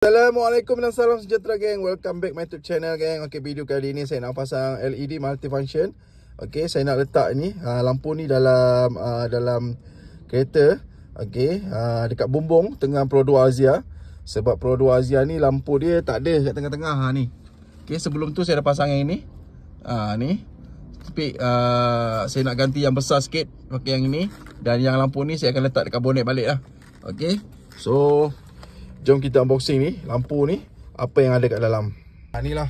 Assalamualaikum dan salam sejahtera geng. Welcome back my YouTube channel geng. Okay, video kali ni saya nak pasang LED multifunction. Okay, saya nak letak ni lampu ni dalam kereta. Okay, dekat bumbung tengah Pro 2 Azia. Sebab Pro 2 Azia ni lampu dia tak ada kat tengah-tengah ni. Okay, sebelum tu saya dah pasang yang ini. Ni. Tapi saya nak ganti yang besar sikit pakai yang ini. Dan yang lampu ni saya akan letak dekat bonet balik lah. Okay, so jom kita unboxing ni, lampu ni, apa yang ada kat dalam. Inilah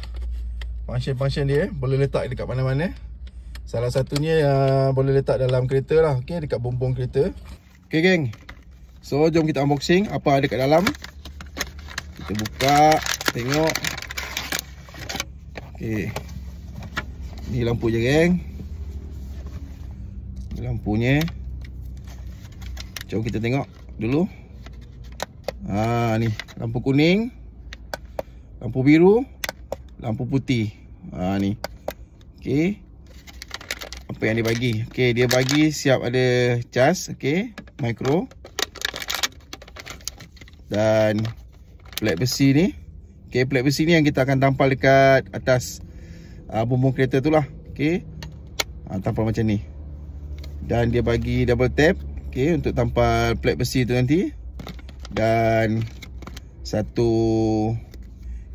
function dia, boleh letak dekat mana-mana. Salah satunya boleh letak dalam kereta lah, okay, dekat bumbung kereta. Okay geng, so jom kita unboxing apa ada kat dalam. Kita buka, tengok. Okay, ni lampu je geng. Ni lampunya. Jom kita tengok dulu. Ni lampu kuning, lampu biru, lampu putih. Ni. Okey. Apa yang dia bagi? Okey, dia bagi siap ada cas, okey, micro. Dan plate besi ni. Okey, plate besi ni yang kita akan tampal dekat atas bumbung kereta tu lah. Okey. Tampal macam ni. Dan dia bagi double tap, okey, untuk tampal plate besi tu nanti. Dan satu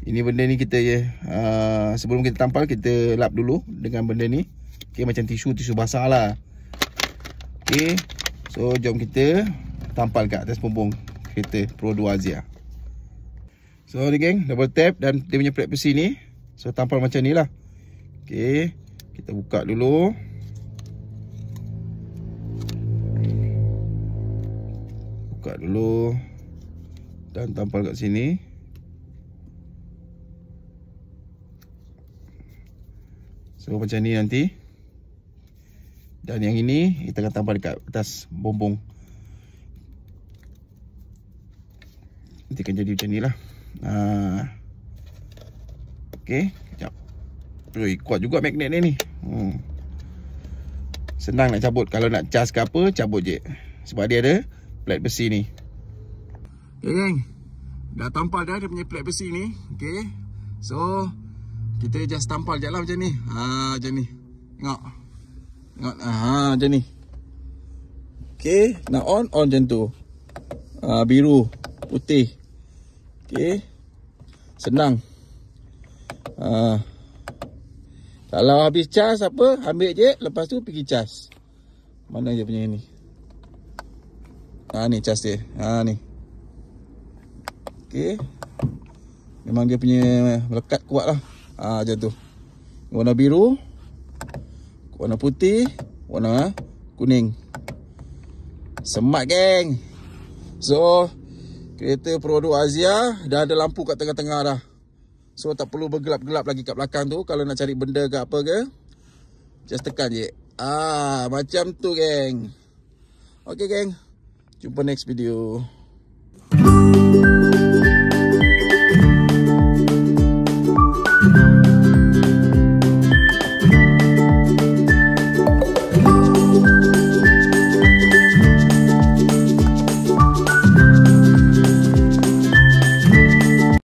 ini benda ni kita sebelum kita tampal kita lap dulu dengan benda ni. Okey, macam tisu basah lah. Okey, so jom kita tampal kat atas bumbung kereta Pro 2 Azia. So ni geng, double tap dan dia punya plate besi ni. So tampal macam ni lah. Okey, kita buka dulu. Buka dulu. Dan tampal kat sini. So macam ni nanti. Dan yang ini kita akan tampal dekat atas bumbung. Nanti akan jadi macam ni lah. Okay, sekejap. Kuat juga magnet ni. Senang nak cabut. Kalau nak cas ke apa, cabut je. Sebab dia ada plate besi ni. Okay geng, dah tampal dah dia punya plate besi ni. Okay, so kita just tampal je lah macam ni. Macam ni. Tengok. Tengok. Macam ni. Okay, nak on macam tu. Biru, putih. Okay, senang. Kalau habis cas apa, ambil je, lepas tu pergi cas. Mana je punya ni. Ni cas dia. Ni. Okay. Memang dia punya melekat kuat lah. Macam tu. Warna biru, warna putih, warna kuning. Smart geng. So kereta Pro 2 Azia dah ada lampu kat tengah-tengah dah. So tak perlu bergelap-gelap lagi kat belakang tu. Kalau nak cari benda ke apa ke, just tekan je. Macam tu geng. Okay geng, jumpa next video.